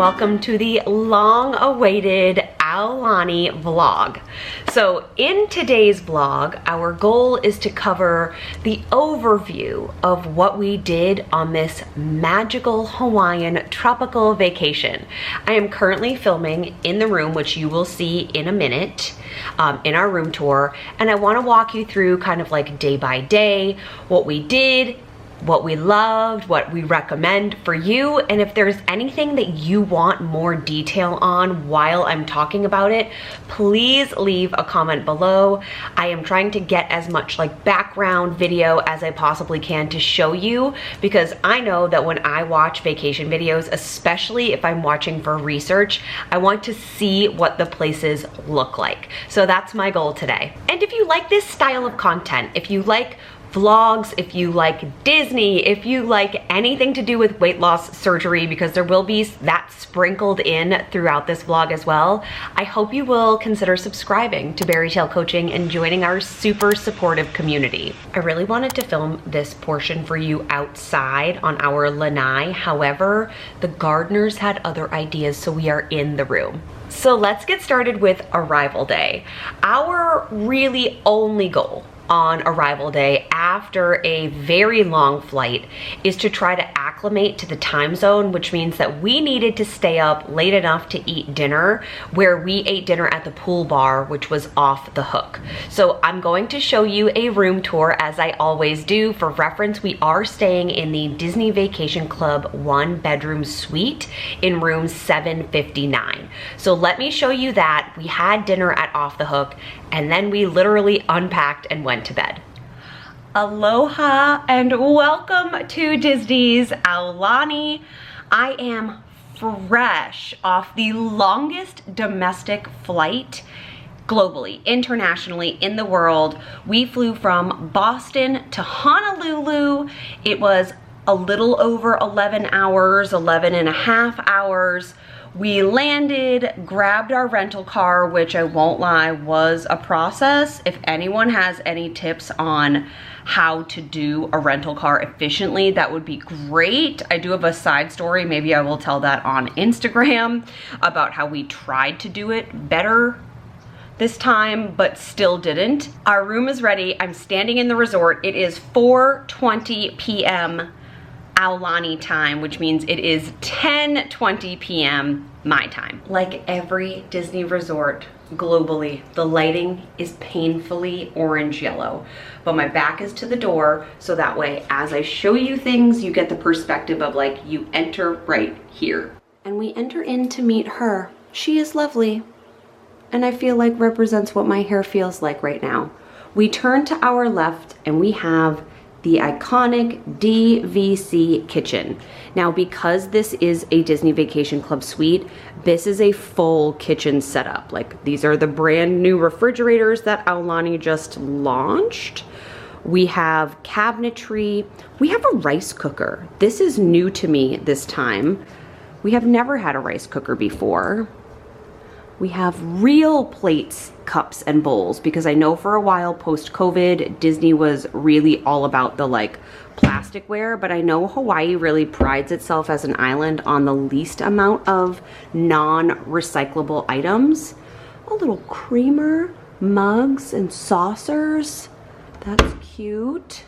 welcome to the long-awaited Aulani vlog. So in today's vlog, our goal is to cover the overview of what we did on this magical Hawaiian tropical vacation. I am currently filming in the room, which you will see in a minute, in our room tour, and I want to walk you through kind of like day by day, what we did, what we loved, what we recommend for you, and if there's anything that you want more detail on while I'm talking about it, please leave a comment below. I am trying to get as much like background video as I possibly can to show you, because I know that when I watch vacation videos, especially if I'm watching for research, I want to see what the places look like. So that's my goal today. And if you like this style of content, if you like vlogs, if you like Disney, if you like anything to do with weight loss surgery, because there will be that sprinkled in throughout this vlog as well, I hope you will consider subscribing to BariTale Coaching and joining our super supportive community. I really wanted to film this portion for you outside on our lanai. However, the gardeners had other ideas, so we are in the room. So let's get started with arrival day. Our really only goal on arrival day after a very long flight is to try to acclimate to the time zone, which means that we needed to stay up late enough to eat dinner, where we ate dinner at the pool bar, which was off the hook. So I'm going to show you a room tour as I always do. For reference, we are staying in the Disney Vacation Club 1-bedroom suite in room 759. So let me show you that. We had dinner at Off the Hook, and then we literally unpacked and went to bed. Aloha and welcome to Disney's Aulani. I am fresh off the longest domestic flight globally, internationally, in the world. We flew from Boston to Honolulu. It was a little over 11 hours, 11 and a half hours. We landed, grabbed our rental car, which I won't lie, was a process. If anyone has any tips on how to do a rental car efficiently, that would be great. I do have a side story, maybe I will tell that on Instagram, about how we tried to do it better this time, but still didn't. Our room is ready. I'm standing in the resort. It is 4:20 p.m. Aulani time, which means it is 10:20 p.m. my time. Like every Disney resort globally, the lighting is painfully orange yellow, but my back is to the door, so that way as I show you things, you get the perspective of like you enter right here. And we enter in to meet her. She is lovely, and I feel like represents what my hair feels like right now. We turn to our left and we have the iconic DVC kitchen. Now, because this is a Disney Vacation Club suite, this is a full kitchen setup. Like, these are the brand new refrigerators that Aulani just launched. We have cabinetry. We have a rice cooker. This is new to me this time. We have never had a rice cooker before. We have real plates, cups, and bowls, because I know for a while post-COVID, Disney was really all about the like plasticware, but I know Hawaii really prides itself as an island on the least amount of non-recyclable items. A little creamer, mugs, and saucers. That's cute.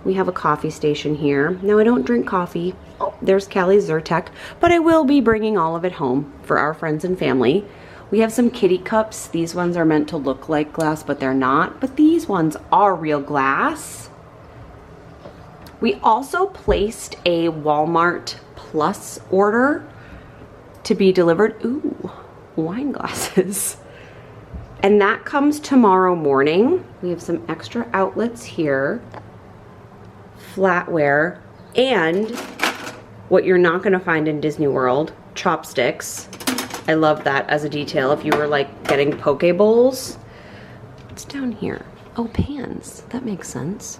We have a coffee station here. Now, I don't drink coffee. Oh, there's Callie's Zyrtec, but I will be bringing all of it home for our friends and family. We have some kitty cups. These ones are meant to look like glass, but they're not. But these ones are real glass. We also placed a Walmart Plus order to be delivered. Ooh, wine glasses. And that comes tomorrow morning. We have some extra outlets here. Flatware, and what you're not going to find in Disney World, chopsticks. I love that as a detail if you were like getting poke bowls. What's down here? Oh, pans. That makes sense.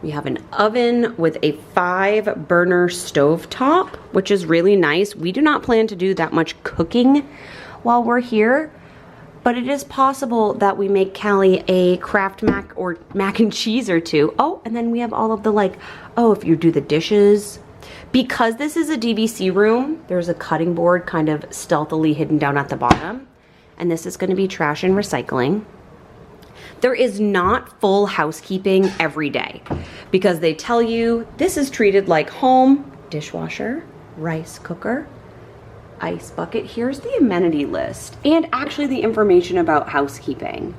We have an oven with a 5-burner stovetop, which is really nice. We do not plan to do that much cooking while we're here, but it is possible that we make Callie a Kraft mac or mac and cheese or two. Oh, and then we have all of the like, oh, if you do the dishes, Because this is a DVC room, there's a cutting board kind of stealthily hidden down at the bottom. And this is gonna be trash and recycling. There is not full housekeeping every day because they tell you this is treated like home: dishwasher, rice cooker, ice bucket. Here's the amenity list and actually the information about housekeeping.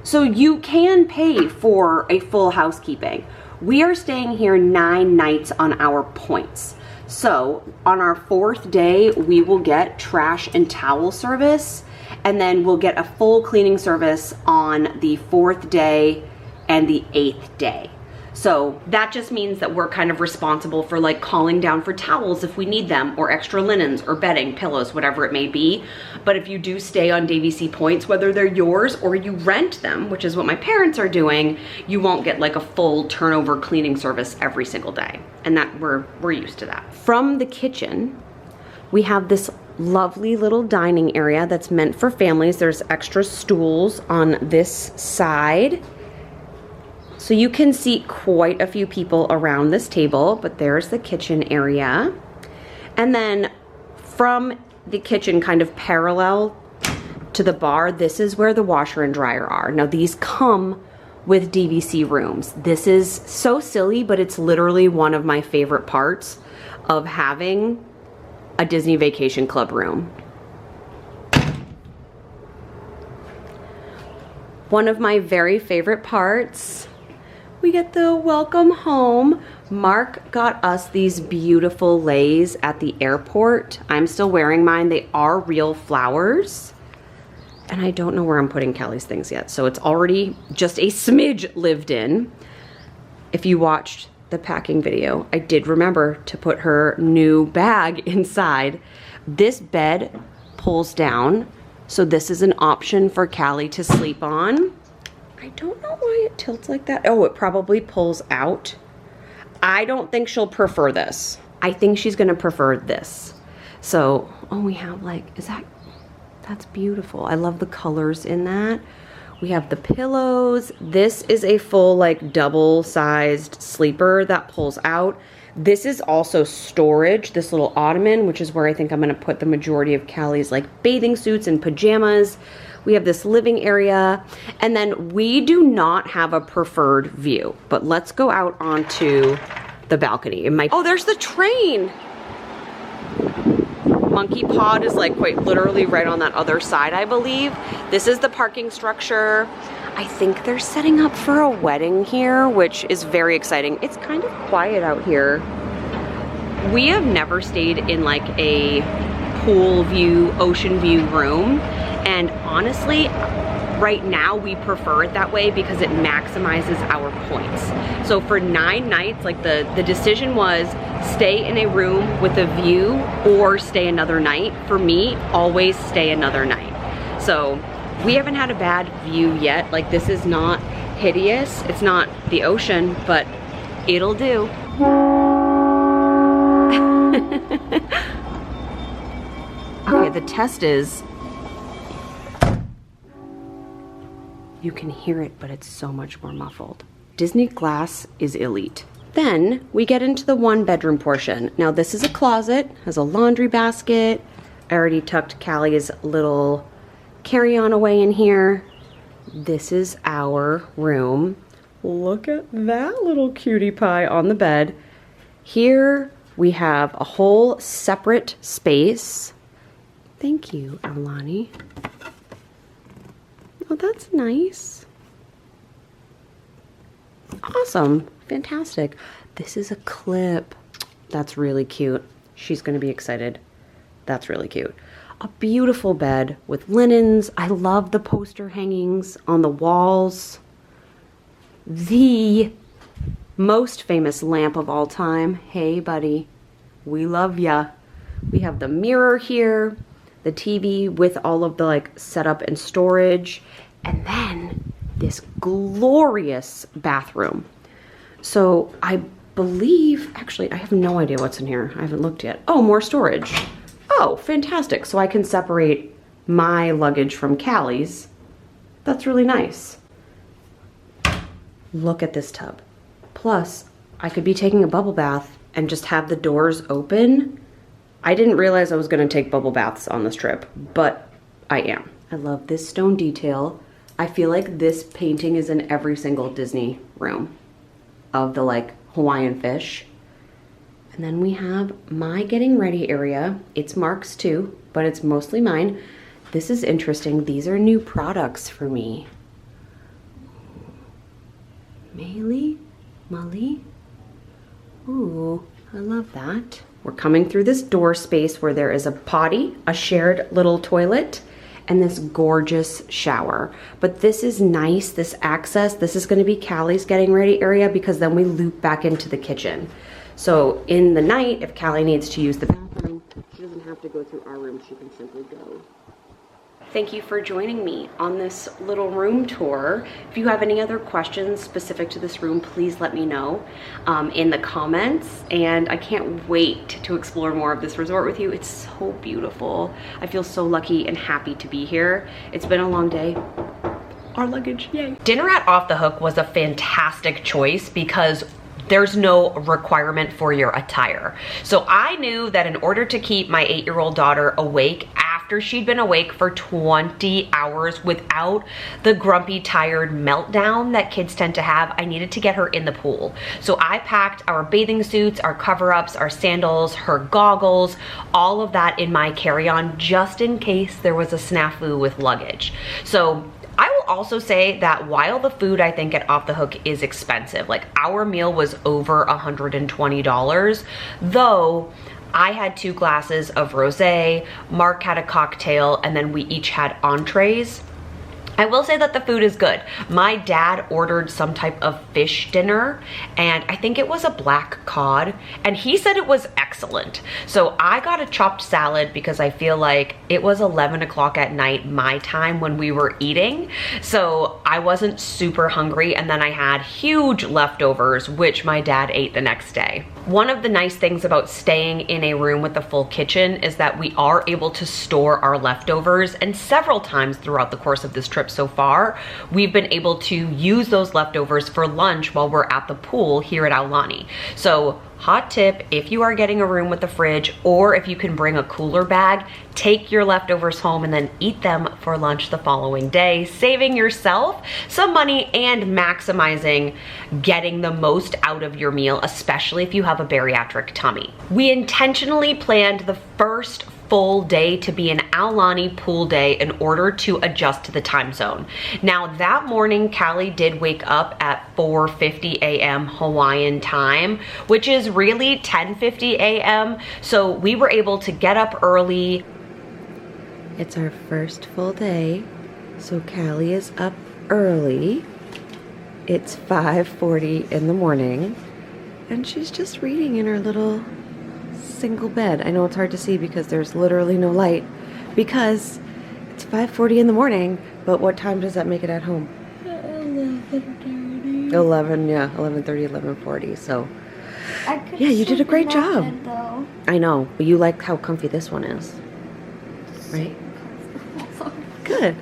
So you can pay for a full housekeeping. We are staying here 9 nights on our points. So on our 4th day, we will get trash and towel service, and then we'll get a full cleaning service on the 4th day and the 8th day. So that just means that we're kind of responsible for like calling down for towels if we need them, or extra linens or bedding, pillows, whatever it may be. But if you do stay on DVC points, whether they're yours or you rent them, which is what my parents are doing, you won't get like a full turnover cleaning service every single day. And that we're used to that. From the kitchen, we have this lovely little dining area that's meant for families. There's extra stools on this side. So you can seat quite a few people around this table, but there's the kitchen area. And then from the kitchen, kind of parallel to the bar, this is where the washer and dryer are. Now these come with DVC rooms. This is so silly, but it's literally one of my favorite parts of having a Disney Vacation Club room. One of my very favorite parts, we get the welcome home. Mark got us these beautiful leis at the airport. I'm still wearing mine. They are real flowers. And I don't know where I'm putting Kelly's things yet, so it's already just a smidge lived in. If you watched the packing video, I did remember to put her new bag inside. This bed pulls down, so this is an option for Callie to sleep on. I don't know why it tilts like that. Oh, it probably pulls out. I don't think she'll prefer this. I think she's gonna prefer this. So, oh, we have like, that's beautiful. I love the colors in that. We have the pillows. This is a full like double-sized sleeper that pulls out. This is also storage, this little ottoman, which is where I think I'm gonna put the majority of Callie's like bathing suits and pajamas. We have this living area, and then we do not have a preferred view, but let's go out onto the balcony. Oh, there's the train. Monkey Pod is like quite literally right on that other side, I believe. This is the parking structure. I think they're setting up for a wedding here, which is very exciting. It's kind of quiet out here. We have never stayed in like a pool view, ocean view room. And honestly, right now we prefer it that way because it maximizes our points. So for 9 nights, like the decision was stay in a room with a view or stay another night. For me, always stay another night. So we haven't had a bad view yet. Like this is not hideous. It's not the ocean, but it'll do. Okay, the test is, you can hear it, but it's so much more muffled. Disney glass is elite. Then we get into the 1-bedroom portion. Now this is a closet, has a laundry basket. I already tucked Callie's little carry-on away in here. This is our room. Look at that little cutie pie on the bed. Here we have a whole separate space. Thank you, Aulani. Oh, that's nice. Awesome. Fantastic. This is a clip. That's really cute. She's going to be excited. That's really cute. A beautiful bed with linens. I love the poster hangings on the walls. The most famous lamp of all time. Hey, buddy. We love ya. We have the mirror here. The TV with all of the like setup and storage, and then this glorious bathroom. So I believe, actually, I have no idea what's in here. I haven't looked yet. Oh, more storage. Oh, fantastic. So I can separate my luggage from Callie's. That's really nice. Look at this tub. Plus, I could be taking a bubble bath and just have the doors open. I didn't realize I was gonna take bubble baths on this trip, but I am. I love this stone detail. I feel like this painting is in every single Disney room of the like Hawaiian fish. And then we have my getting ready area. It's Mark's too, but it's mostly mine. This is interesting. These are new products for me. Mali? Ooh, I love that. We're coming through this door space where there is a potty, a shared little toilet, and this gorgeous shower. But this is nice, this access. This is gonna be Callie's getting ready area because then we loop back into the kitchen. So in the night, if Callie needs to use the bathroom, she doesn't have to go through our room, she can simply go. Thank you for joining me on this little room tour. If you have any other questions specific to this room, please let me know in the comments. And I can't wait to explore more of this resort with you. It's so beautiful. I feel so lucky and happy to be here. It's been a long day. Our luggage, yay. Dinner at Off the Hook was a fantastic choice because there's no requirement for your attire. So I knew that in order to keep my 8-year-old daughter awake after she'd been awake for 20 hours without the grumpy, tired meltdown that kids tend to have, I needed to get her in the pool. So I packed our bathing suits, our cover-ups, our sandals, her goggles, all of that in my carry-on just in case there was a snafu with luggage. So I will also say that while the food I think at Off the Hook is expensive, like our meal was over $120, though I had 2 glasses of rosé, Mark had a cocktail, and then we each had entrees. I will say that the food is good. My dad ordered some type of fish dinner, and I think it was a black cod, and he said it was excellent. So I got a chopped salad because I feel like it was 11 o'clock at night my time when we were eating, so I wasn't super hungry, and then I had huge leftovers, which my dad ate the next day. One of the nice things about staying in a room with a full kitchen is that we are able to store our leftovers, and several times throughout the course of this trip so far, we've been able to use those leftovers for lunch while we're at the pool here at Aulani. So hot tip, if you are getting a room with a fridge, or if you can bring a cooler bag, take your leftovers home and then eat them for lunch the following day, saving yourself some money and maximizing getting the most out of your meal, especially if you have a bariatric tummy. We intentionally planned the first full day to be an Aulani pool day in order to adjust to the time zone. Now that morning, Callie did wake up at 4:50 a.m. Hawaiian time, which is really 10:50 a.m. So we were able to get up early. It's our first full day, so Callie is up early. It's 5:40 in the morning, and she's just reading in her little single bed. I know it's hard to see because there's literally no light because it's 5:40 in the morning, but what time does that make it at home? 11:30. 11:30, 11:40, so yeah, you did a great job. I know, but you like how comfy this one is, right? Good.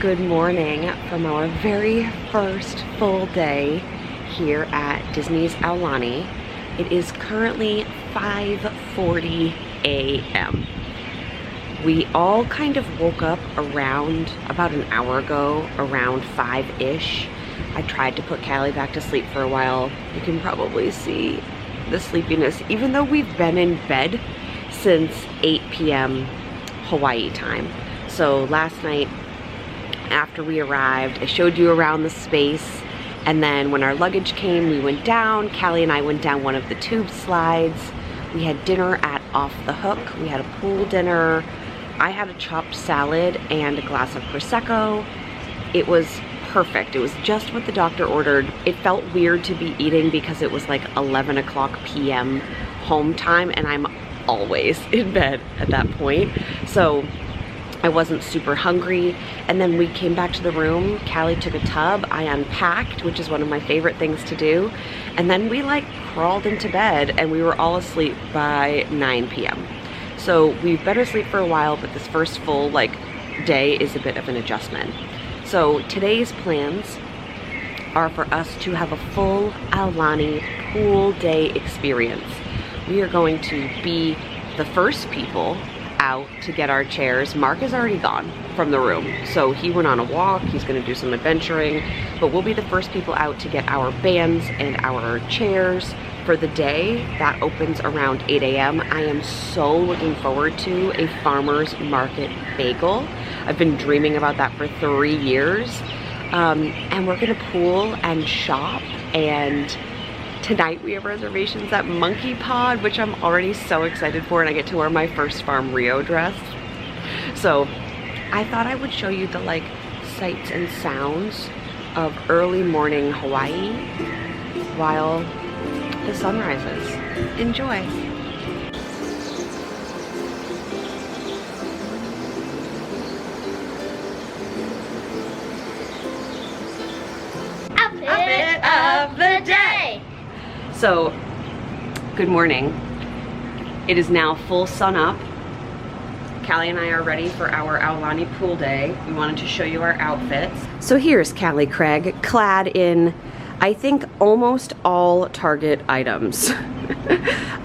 Good morning from our very first full day here at Disney's Aulani. It is currently 5:40 a.m. We all kind of woke up around about an hour ago, around 5-ish. I tried to put Callie back to sleep for a while. You can probably see the sleepiness, even though we've been in bed since 8 p.m. Hawaii time. So last night after we arrived, I showed you around the space. And then when our luggage came, we went down. Callie and I went down one of the tube slides. We had dinner at Off the Hook. We had a pool dinner. I had a chopped salad and a glass of Prosecco. It was perfect. It was just what the doctor ordered. It felt weird to be eating because it was like 11 o'clock p.m. home time, and I'm always in bed at that point. So I wasn't super hungry, and then we came back to the room. Callie took a tub, I unpacked, which is one of my favorite things to do, and then we like crawled into bed and we were all asleep by 9 p.m. So we've been asleep for a while, but this first full day is a bit of an adjustment. So today's plans are for us to have a full Aulani pool day experience. We are going to be the first people out to get our chairs. Mark is already gone from the room, so he went on a walk. He's going to do some adventuring, but we'll be the first people out to get our bands and our chairs for the day. That opens around 8 a.m. I am so looking forward to a farmer's market bagel. I've been dreaming about that for 3 years. And we're gonna pool and shop, and tonight we have reservations at Monkey Pod, which I'm already so excited for, and I get to wear my first Farm Rio dress. So I thought I would show you the like sights and sounds of early morning Hawaii while the sun rises. Enjoy. Outfit of the day. So, good morning. It is now full sun up. Callie and I are ready for our Aulani pool day. We wanted to show you our outfits. So here's Callie Craig, clad in, I think, almost all Target items.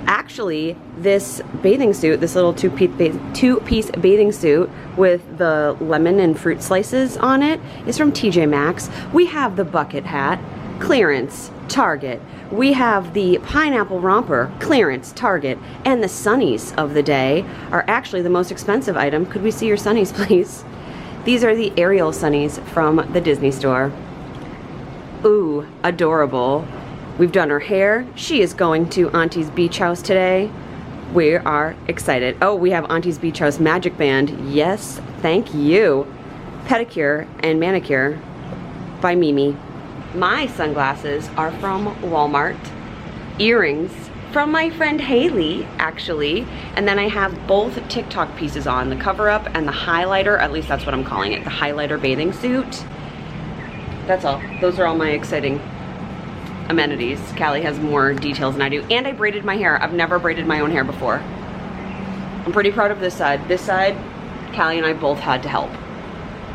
Actually, this bathing suit, this little two-piece bathing suit with the lemon and fruit slices on it is from TJ Maxx. We have the bucket hat, clearance, Target. We have the pineapple romper, clearance, Target. And the sunnies of the day are actually the most expensive item. Could we see your sunnies, please? These are the Ariel sunnies from the Disney store. Ooh, adorable. We've done her hair. She is going to Auntie's Beach House today. We are excited. Oh, we have Auntie's Beach House magic band. Yes, thank you. Pedicure and manicure by Mimi. My sunglasses are from Walmart. Earrings from my friend Haley, actually. And then I have both TikTok pieces on, the cover up and the highlighter, at least that's what I'm calling it, the highlighter bathing suit. That's all. Those are all my exciting amenities. Callie has more details than I do. And I braided my hair. I've never braided my own hair before. I'm pretty proud of this side. This side, Callie and I both had to help.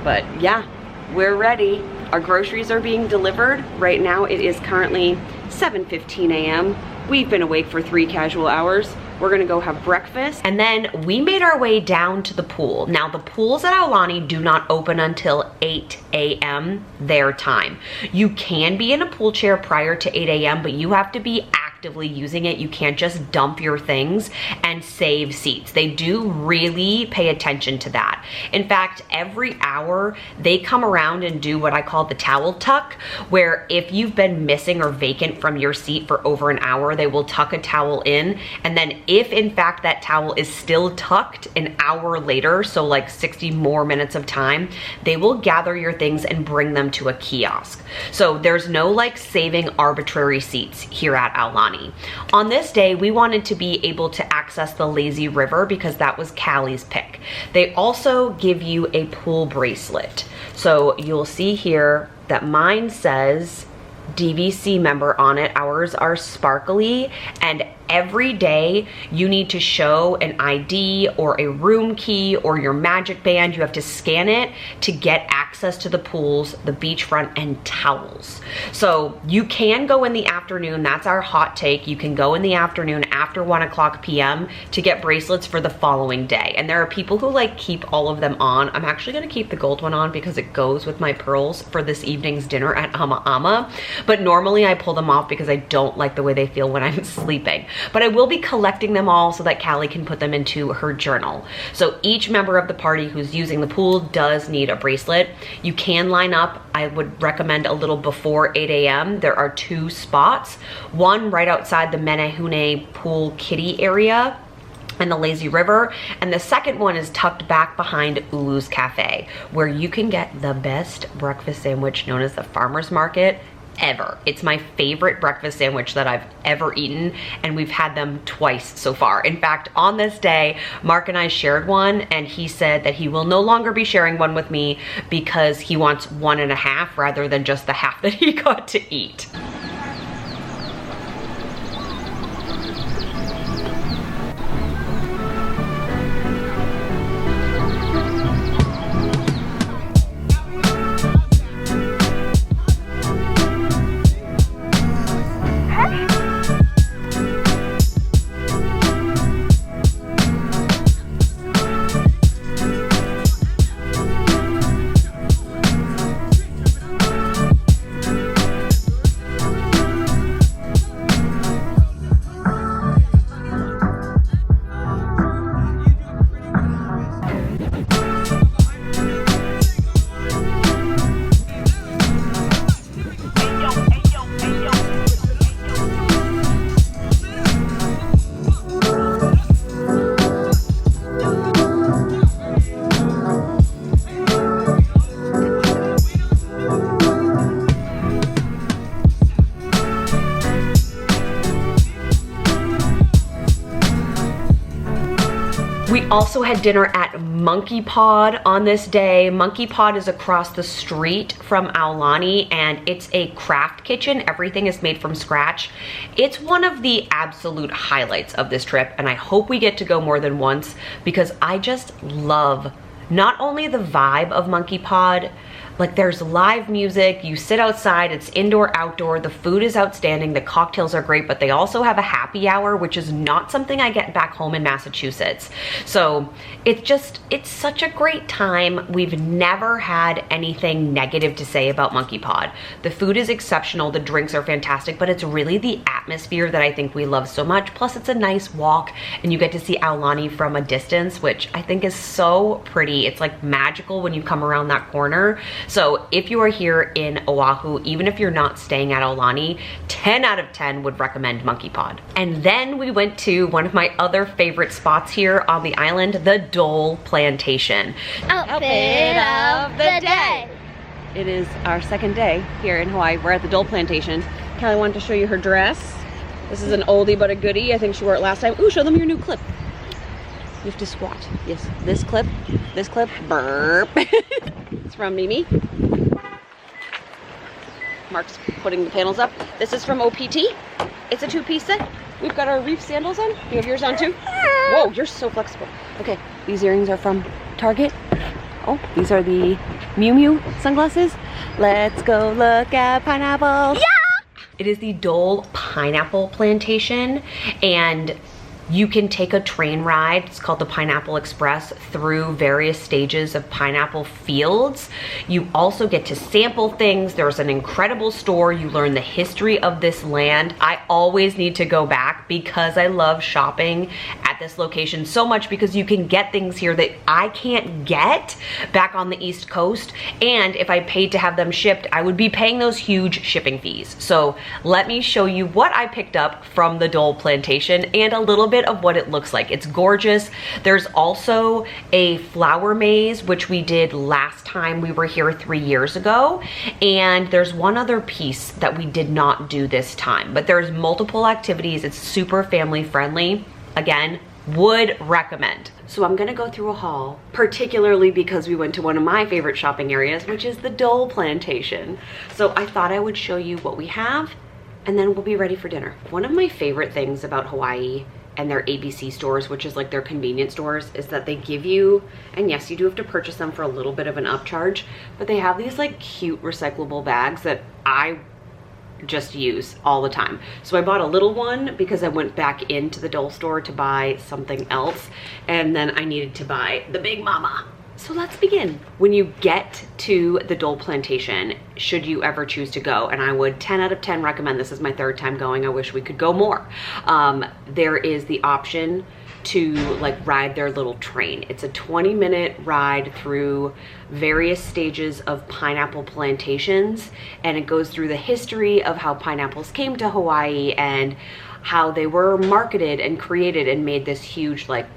But yeah, we're ready. Our groceries are being delivered. Right now it is currently 7:15 a.m. We've been awake for 3 casual hours. We're gonna go have breakfast. And then we made our way down to the pool. Now the pools at Aulani do not open until 8 a.m. their time. You can be in a pool chair prior to 8 a.m., but you have to be actively using it. You can't just dump your things and save seats. They do really pay attention to that. In fact, every hour they come around and do what I call the towel tuck, where if you've been missing or vacant from your seat for over an hour, they will tuck a towel in, and then if in fact that towel is still tucked an hour later, so like 60 more minutes of time, they will gather your things and bring them to a kiosk. So there's no like saving arbitrary seats here at Aulani. On this day, we wanted to be able to access the lazy river because that was Callie's pick. They also give you a pool bracelet. So you'll see here that mine says DVC member on it. Ours are sparkly, and every day you need to show an ID or a room key or your magic band. You have to scan it to get access to the pools, the beachfront, and towels. So you can go in the afternoon. That's our hot take. You can go in the afternoon after 1:00 p.m. to get bracelets for the following day. And there are people who like keep all of them on. I'm actually gonna keep the gold one on because it goes with my pearls for this evening's dinner at Ama Ama. But normally I pull them off because I don't like the way they feel when I'm sleeping. But I will be collecting them all so that Callie can put them into her journal. So each member of the party who's using the pool does need a bracelet. You can line up. I would recommend a little before 8 a.m. There are 2 spots, one right outside the Menehune pool kiddie area and the lazy river, and the second one is tucked back behind Ulu's Cafe, where you can get the best breakfast sandwich known as the farmer's market ever. It's my favorite breakfast sandwich that I've ever eaten, and we've had them twice so far. In fact, on this day, Mark and I shared one, and he said that he will no longer be sharing one with me because he wants 1.5 rather than just the half that he got to eat. We also had dinner at Monkey Pod on this day. Monkey Pod is across the street from Aulani, and it's a craft kitchen. Everything is made from scratch. It's one of the absolute highlights of this trip, and I hope we get to go more than once because I just love not only the vibe of Monkey Pod, like there's live music, you sit outside, it's indoor, outdoor, the food is outstanding, the cocktails are great, but they also have a happy hour, which is not something I get back home in Massachusetts. So it's such a great time. We've never had anything negative to say about Monkey Pod. The food is exceptional, the drinks are fantastic, but it's really the atmosphere that I think we love so much. Plus it's a nice walk and you get to see Aulani from a distance, which I think is so pretty. It's like magical when you come around that corner. So if you are here in Oahu, even if you're not staying at Aulani, 10 out of 10 would recommend Monkey Pod. And then we went to one of my other favorite spots here on the island, the Dole Plantation. Outfit of the day. It is our second day here in Hawaii. We're at the Dole Plantation. Kelly wanted to show you her dress. This is an oldie but a goodie. I think she wore it last time. Ooh, show them your new clip. You have to squat. Yes, this clip, burp. It's from Mimi. Mark's putting the panels up. This is from OPT. It's a two-piece set. We've got our reef sandals on. You have yours on too? Whoa, you're so flexible. Okay, these earrings are from Target. Oh, these are the Miu Miu sunglasses. Let's go look at pineapples. Yeah! It is the Dole Pineapple Plantation, and you can take a train ride, it's called the Pineapple Express, through various stages of pineapple fields. You also get to sample things. There's an incredible store. You learn the history of this land. I always need to go back because I love shopping at this location so much because you can get things here that I can't get back on the East Coast. And if I paid to have them shipped, I would be paying those huge shipping fees. So let me show you what I picked up from the Dole Plantation and a little bit of what it looks like. It's gorgeous. There's also a flower maze, which we did last time we were here 3 years ago. And there's one other piece that we did not do this time, but there's multiple activities. It's super family friendly. Again, would recommend. So I'm gonna go through a haul, particularly because we went to one of my favorite shopping areas, which is the Dole Plantation. So I thought I would show you what we have and then we'll be ready for dinner. One of my favorite things about Hawaii and their ABC stores, which is like their convenience stores, is that they give you, and yes, you do have to purchase them for a little bit of an upcharge, but they have these like cute recyclable bags that I just use all the time. So I bought a little one because I went back into the Dole store to buy something else, and then I needed to buy the Big Mama. So let's begin. When you get to the Dole Plantation, should you ever choose to go, and I would 10 out of 10 recommend, this is my third time going, I wish we could go more. There is the option to like ride their little train. It's a 20-minute ride through various stages of pineapple plantations, and it goes through the history of how pineapples came to Hawaii and how they were marketed and created and made this huge like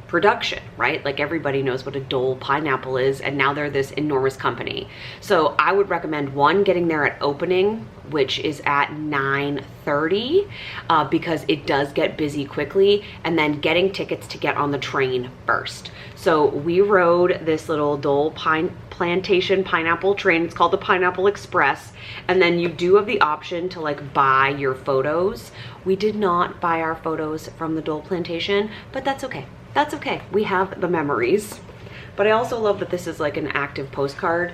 production, right? Like everybody knows what a Dole pineapple is, and now they're this enormous company. So I would recommend one, getting there at opening, which is at 9:30, because it does get busy quickly, and then getting tickets to get on the train first. So we rode this little Dole Plantation pineapple train. It's called the Pineapple Express, and then you do have the option to like buy your photos. We did not buy our photos from the Dole Plantation, but that's okay. That's okay. We have the memories. But I also love that this is like an active postcard.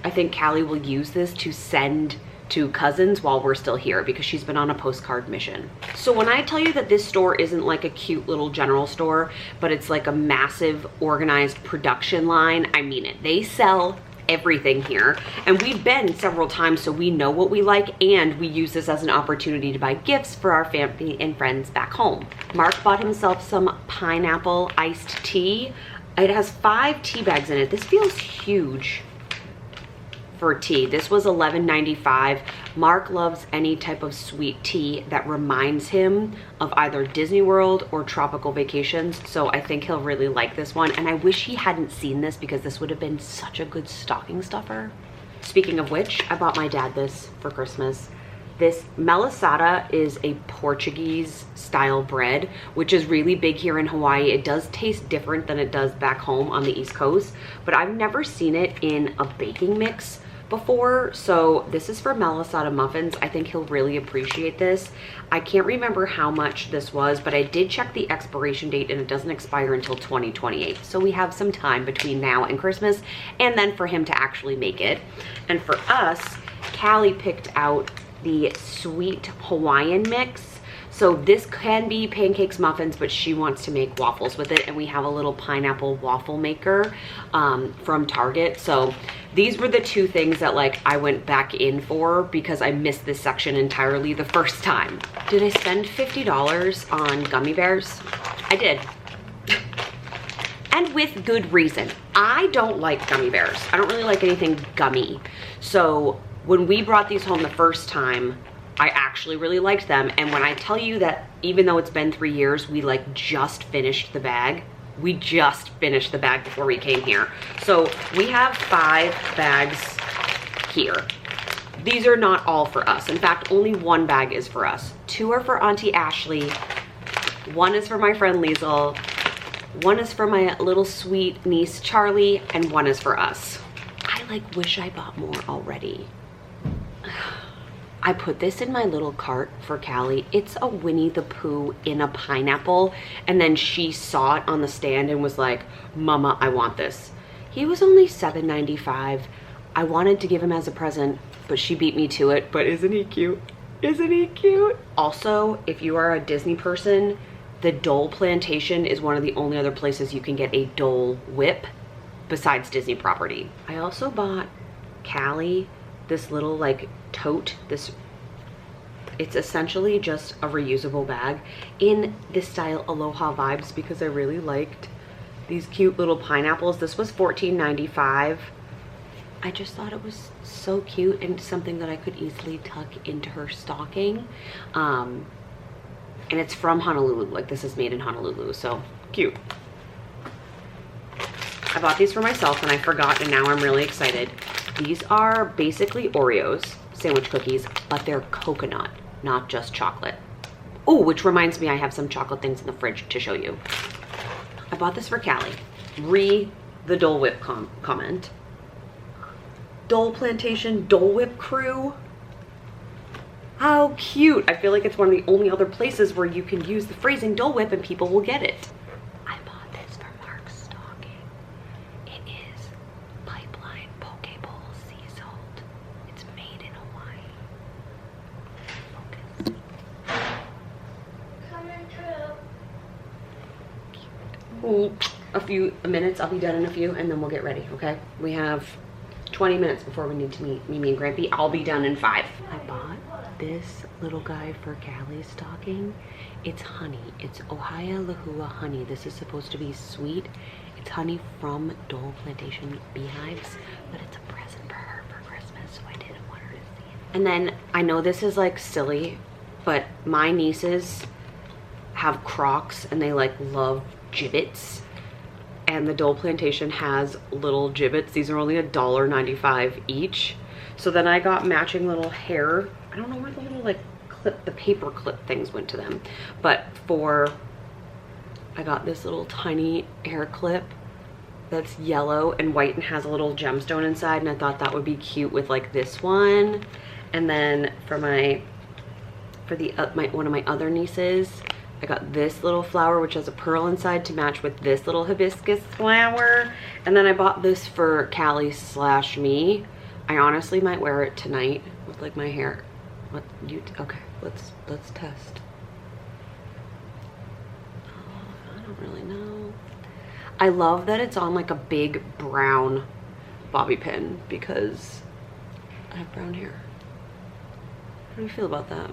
I think Callie will use this to send to cousins while we're still here because she's been on a postcard mission. So when I tell you that this store isn't like a cute little general store, but it's like a massive organized production line, I mean it. They sell everything here, and we've been several times, so we know what we like, and we use this as an opportunity to buy gifts for our family and friends back home. Mark bought himself some pineapple iced tea. It has 5 tea bags in it. This feels huge for tea. This was $11.95. Mark loves any type of sweet tea that reminds him of either Disney World or tropical vacations, so I think he'll really like this one, and I wish he hadn't seen this because this would have been such a good stocking stuffer. Speaking of which, I bought my dad this for Christmas. This melisada is a Portuguese style bread, which is really big here in Hawaii. It does taste different than it does back home on the East Coast, but I've never seen it in a baking mix before. So this is for melisada muffins. I think he'll really appreciate this. I can't remember how much this was, but I did check the expiration date and it doesn't expire until 2028. So we have some time between now and Christmas, and then for him to actually make it. And for us, Callie picked out the sweet Hawaiian mix. So this can be pancakes, muffins, but she wants to make waffles with it. And we have a little pineapple waffle maker from Target. So these were the two things that like I went back in for because I missed this section entirely the first time. Did I spend $50 on gummy bears? I did. And with good reason. I don't like gummy bears. I don't really like anything gummy. So when we brought these home the first time, I actually really liked them. And when I tell you that even though it's been 3 years, we like just finished the bag. We just finished the bag before we came here. So we have 5 bags here. These are not all for us. In fact, only 1 bag is for us. 2 are for Auntie Ashley. 1 is for my friend Liesel. 1 is for my little sweet niece Charlie, and 1 is for us. I like wish I bought more already. I put this in my little cart for Callie. It's a Winnie the Pooh in a pineapple. And then she saw it on the stand and was like, Mama, I want this. He was only $7.95. I wanted to give him as a present, but she beat me to it. But isn't he cute? Isn't he cute? Also, if you are a Disney person, the Dole Plantation is one of the only other places you can get a Dole whip besides Disney property. I also bought Callie this little like tote. It's essentially just a reusable bag in this style Aloha vibes because I really liked these cute little pineapples. This was $14.95. I just thought it was so cute and something that I could easily tuck into her stocking. And it's from Honolulu. Like this is made in Honolulu, so cute. I bought these for myself and I forgot, and now I'm really excited. These are basically Oreos sandwich cookies, but they're coconut, not just chocolate. Oh, which reminds me, I have some chocolate things in the fridge to show you. I bought this for Callie. The Dole Whip comment. Dole Plantation Dole Whip crew. How cute. I feel like it's one of the only other places where you can use the phrasing Dole Whip and people will get it. I bought this for Mark's stocking. It is pipeline poke bowl sea salt. It's made in Hawaii. Focus. Coming true. Ooh, a few minutes. I'll be done in a few and then we'll get ready, okay? We have 20 minutes before we need to meet Mimi and Grampy. I'll be done in 5. I bought this little guy for Callie's stocking. It's honey. It's Ohio Lahua honey. This is supposed to be sweet. It's honey from Dole Plantation beehives, but it's a present for her for Christmas, so I didn't want her to see it. And then I know this is like silly, but my nieces have Crocs and they like love gibbets. And the Dole Plantation has little gibbets. These are only $1.95 each. So then I got matching little hair. I don't know where the little like clip, the paper clip things went to them. But I got this little tiny hair clip that's yellow and white and has a little gemstone inside. And I thought that would be cute with like this one. And then for one of my other nieces, I got this little flower which has a pearl inside to match with this little hibiscus flower. And then I bought this for Callie / me. I honestly might wear it tonight with like my hair. Okay, let's test. Oh, I don't really know. I love that it's on like a big brown bobby pin because I have brown hair. How do you feel about that?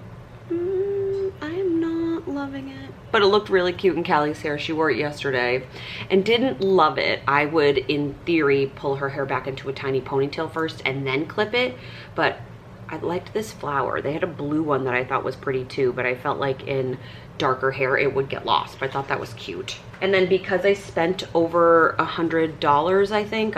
I am not loving it, but it looked really cute in Callie's hair. She wore it yesterday and didn't love it. I would, in theory, pull her hair back into a tiny ponytail first and then clip it, but I liked this flower. They had a blue one that I thought was pretty too, but I felt like in darker hair it would get lost, but I thought that was cute. And then because I spent over $100, I think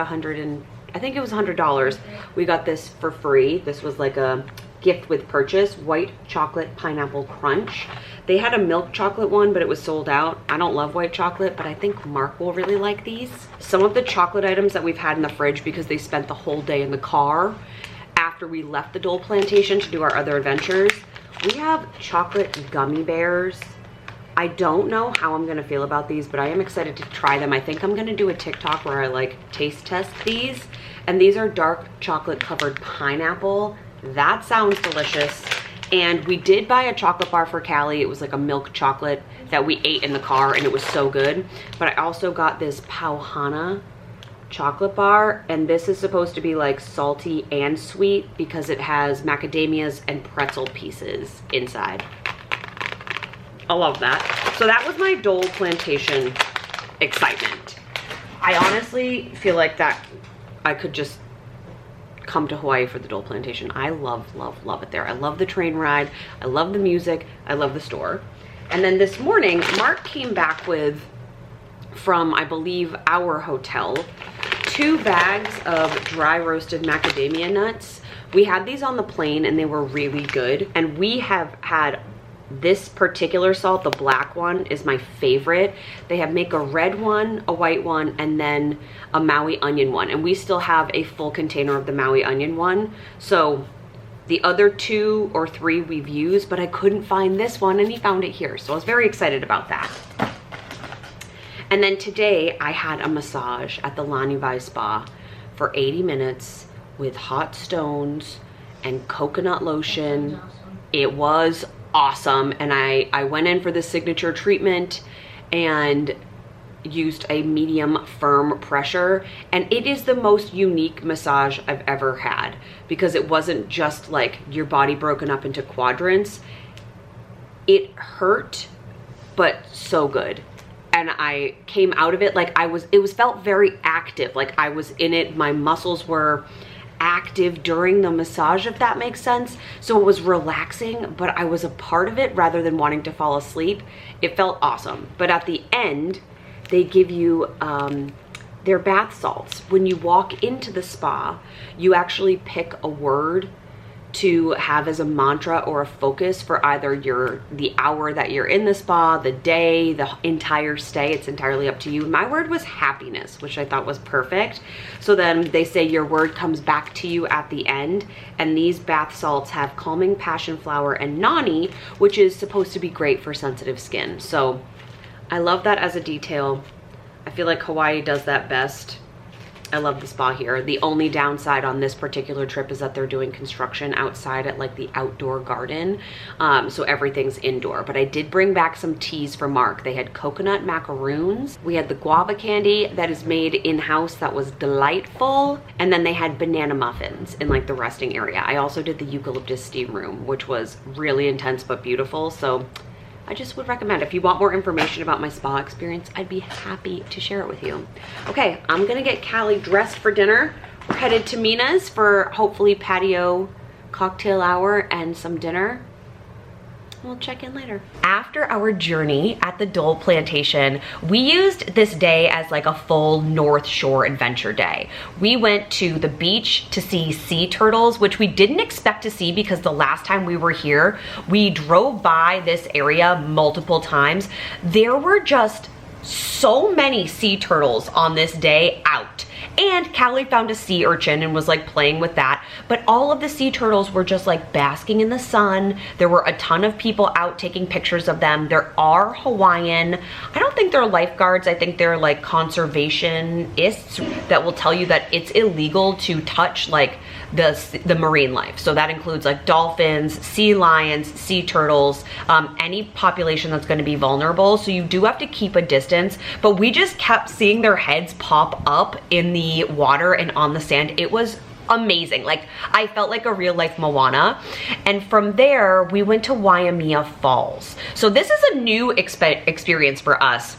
it was $100, we got this for free. This was like a gift with purchase, white chocolate pineapple crunch. They had a milk chocolate one, but it was sold out. I don't love white chocolate, but I think Mark will really like these. Some of the chocolate items that we've had in the fridge because they spent the whole day in the car after we left the Dole Plantation to do our other adventures. We have chocolate gummy bears. I don't know how I'm gonna feel about these, but I am excited to try them. I think I'm gonna do a TikTok where I like taste test these. And these are dark chocolate covered pineapple. That sounds delicious. And we did buy a chocolate bar for Callie. It was like a milk chocolate that we ate in the car and it was so good. But I also got this Pauhana chocolate bar, and this is supposed to be like salty and sweet because it has macadamias and pretzel pieces inside. I love that. So that was my Dole Plantation excitement. I honestly feel like that I could just come to Hawaii for the Dole Plantation. I love, love, love it there. I love the train ride. I love the music. I love the store. And then this morning, Mark came back with, from I believe our hotel, 2 bags of dry roasted macadamia nuts. We had these on the plane and they were really good. And we have had this particular salt, the black one, is my favorite. They make a red one, a white one, and then a Maui onion one. And we still have a full container of the Maui onion one. So the other 2 or 3 we've used, but I couldn't find this one and he found it here. So I was very excited about that. And then today I had a massage at the Lani Vai Spa for 80 minutes with hot stones and coconut lotion. It was awesome. And I went in for the signature treatment and used a medium firm pressure, and it is the most unique massage I've ever had because it wasn't just like your body broken up into quadrants. It hurt, but so good. And I came out of it like it felt very active, like I was in it. My muscles were active during the massage, if that makes sense. So it was relaxing, but I was a part of it rather than wanting to fall asleep. It felt awesome. But at the end, they give you their bath salts. When you walk into the spa, you actually pick a word to have as a mantra or a focus for either the hour that you're in the spa, the day, the entire stay. It's entirely up to you. My word was happiness, which I thought was perfect. So then they say your word comes back to you at the end, and these bath salts have calming passion flower and nani, which is supposed to be great for sensitive skin. So I love that as a detail. I feel like Hawaii does that best. I love the spa here. The only downside on this particular trip is that they're doing construction outside at like the outdoor garden. So everything's indoor. But I did bring back some teas for Mark. They had coconut macaroons. We had the guava candy that is made in-house that was delightful. And then they had banana muffins in like the resting area. I also did the eucalyptus steam room, which was really intense but beautiful. So I just would recommend, if you want more information about my spa experience, I'd be happy to share it with you. Okay, I'm gonna get Callie dressed for dinner. We're headed to Mina's for hopefully patio cocktail hour and some dinner. We'll check in later. After our journey at the Dole Plantation, we used this day as like a full North Shore adventure day. We went to the beach to see sea turtles, which we didn't expect to see because the last time we were here, we drove by this area multiple times. There were just so many sea turtles on this day out. And Callie found a sea urchin and was like playing with that. But all of the sea turtles were just like basking in the sun. There were a ton of people out taking pictures of them. There are Hawaiian, I don't think they're lifeguards. I think they're like conservationists that will tell you that it's illegal to touch like the marine life. So that includes like dolphins, sea lions, sea turtles, any population that's going to be vulnerable. So you do have to keep a distance, but we just kept seeing their heads pop up in the water and on the sand. It was amazing. Like I felt like a real life Moana. And from there we went to Waimea Falls. So this is a new experience for us.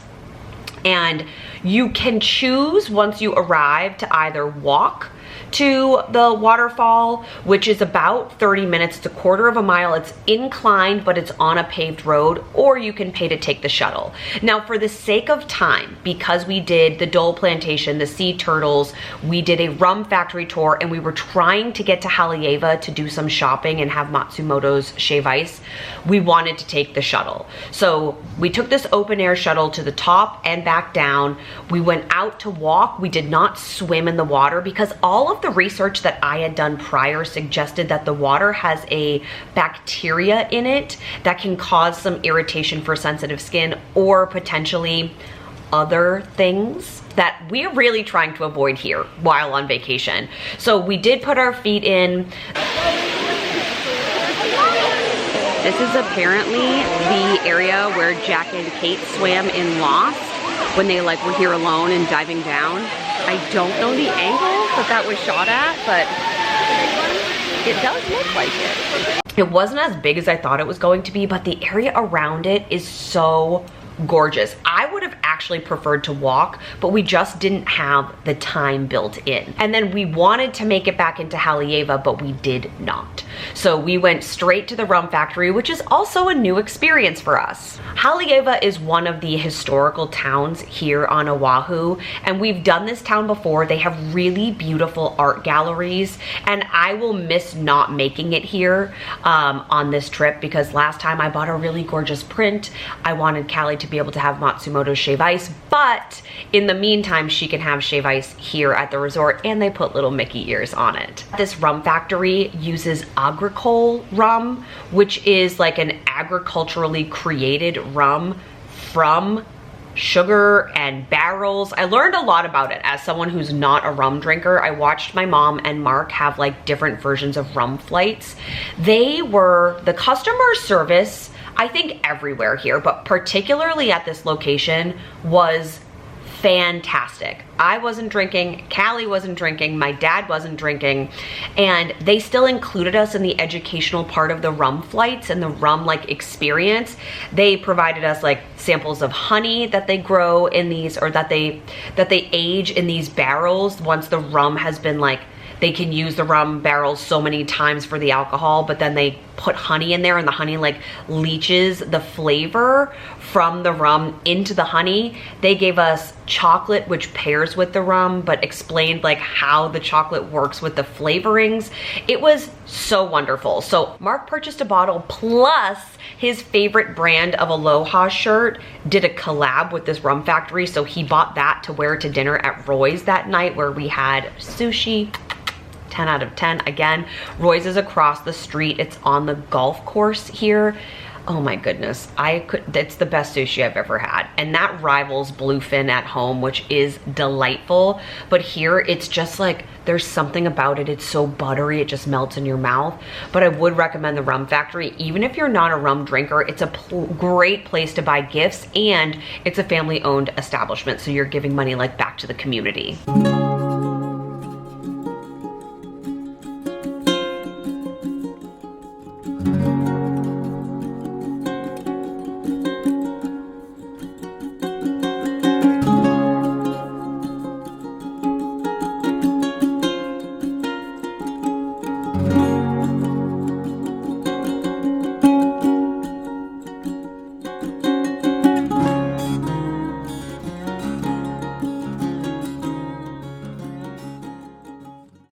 And you can choose once you arrive to either walk to the waterfall, which is about 30 minutes. It's a quarter of a mile. It's inclined, but it's on a paved road, or you can pay to take the shuttle. Now, for the sake of time, because we did the Dole Plantation, the sea turtles, we did a rum factory tour, and we were trying to get to Haleiwa to do some shopping and have Matsumoto's shave ice, we wanted to take the shuttle. So we took this open air shuttle to the top and back down. We went out to walk. We did not swim in the water because all of the research that I had done prior suggested that the water has a bacteria in it that can cause some irritation for sensitive skin, or potentially other things that we're really trying to avoid here while on vacation. So we did put our feet in. This is apparently the area where Jack and Kate swam in Lost when they like were here alone and diving down. I don't know the angle that was shot at, but it does look like it. It wasn't as big as I thought it was going to be, but the area around it is so gorgeous. I would have actually preferred to walk, but we just didn't have the time built in. And then we wanted to make it back into Haleiwa, but we did not. So we went straight to the rum factory, which is also a new experience for us. Haleiwa is one of the historical towns here on Oahu, and we've done this town before. They have really beautiful art galleries, and I will miss not making it here on this trip, because last time I bought a really gorgeous print. I wanted Callie to be able to have Matsumoto's shave ice, but in the meantime, she can have shave ice here at the resort, and they put little Mickey ears on it. This rum factory uses agricole rum, which is like an agriculturally created rum from sugar and barrels. I learned a lot about it as someone who's not a rum drinker. I watched my mom and Mark have like different versions of rum flights. The customer service, I think everywhere here, but particularly at this location, was fantastic. I wasn't drinking, Callie wasn't drinking, my dad wasn't drinking, and they still included us in the educational part of the rum flights and the rum like experience. They provided us like samples of honey that they grow in these, or that they age in these barrels once the rum has been like, they can use the rum barrels so many times for the alcohol, but then they put honey in there, and the honey like leaches the flavor from the rum into the honey. They gave us chocolate, which pairs with the rum, but explained like how the chocolate works with the flavorings. It was so wonderful. So Mark purchased a bottle, plus his favorite brand of Aloha shirt did a collab with this rum factory. So he bought that to wear to dinner at Roy's that night, where we had sushi. 10 out of 10. Again, Roy's is across the street. It's on the golf course here. Oh my goodness, it's the best sushi I've ever had. And that rivals bluefin at home, which is delightful. But here it's just like, there's something about it. It's so buttery, it just melts in your mouth. But I would recommend the rum factory. Even if you're not a rum drinker, it's a great place to buy gifts, and it's a family owned establishment. So you're giving money like back to the community.